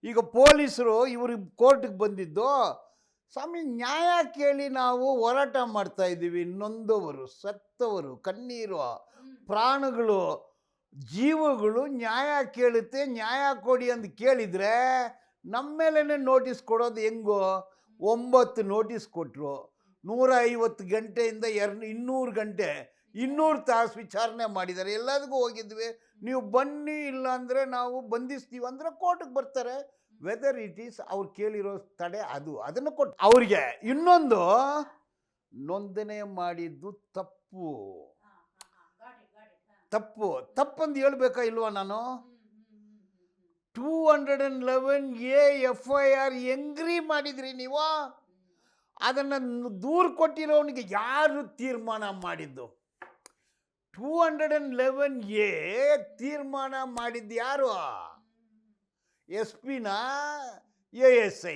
ಈಗ ಪೊಲೀಸರು ಇವರು ಕೋರ್ಟ್ಗೆ ಬಂದಿದ್ದು, ಸ್ವಾಮಿ ನ್ಯಾಯ ಕೇಳಿ ನಾವು ಹೋರಾಟ ಮಾಡ್ತಾ ಇದ್ದೀವಿ. ನೊಂದವರು, ಸತ್ತವರು, ಕಣ್ಣೀರು, ಪ್ರಾಣಗಳು, ಜೀವಗಳು ನ್ಯಾಯ ಕೇಳುತ್ತೆ, ನ್ಯಾಯ ಕೊಡಿ ಅಂತ ಕೇಳಿದರೆ ನಮ್ಮ ಮೇಲೇ ನೋಟಿಸ್ ಕೊಡೋದು ಹೆಂಗೋ? 9 ನೋಟಿಸ್ ಕೊಟ್ಟರು, 150 ಗಂಟೆಯಿಂದ 200 ಗಂಟೆ, 200 ತಾಸು ವಿಚಾರಣೆ ಮಾಡಿದ್ದಾರೆ. ಎಲ್ಲದಕ್ಕೂ ಹೋಗಿದ್ವಿ, ನೀವು ಬನ್ನಿ, ಇಲ್ಲ ಅಂದರೆ ನಾವು ಬಂಧಿಸ್ತೀವಿ ಅಂದರೆ ಕೋರ್ಟಿಗೆ ಬರ್ತಾರೆ. ವೆದರ್ ಇಟ್ ಈಸ್ ಅವ್ರು ಕೇಳಿರೋ ತಡೆ ಅದನ್ನು ಕೊಟ್ಟು ಅವ್ರಿಗೆ ಇನ್ನೊಂದು ನೋಂದಣಿ ಮಾಡಿದ್ದು ತಪ್ಪು ತಪ್ಪು ತಪ್ಪಂದು ಹೇಳ್ಬೇಕಾ ಇಲ್ವಾ? ನಾನು 211A FIR ಹೆಂಗ್ರಿ ಮಾಡಿದ್ರಿ ನೀವು? ಅದನ್ನು ದೂರು ಕೊಟ್ಟಿರೋನಿಗೆ ಯಾರು ತೀರ್ಮಾನ ಮಾಡಿದ್ದು? 211A ತೀರ್ಮಾನ ಮಾಡಿದ್ದು ಯಾರು? SP ನ ASI?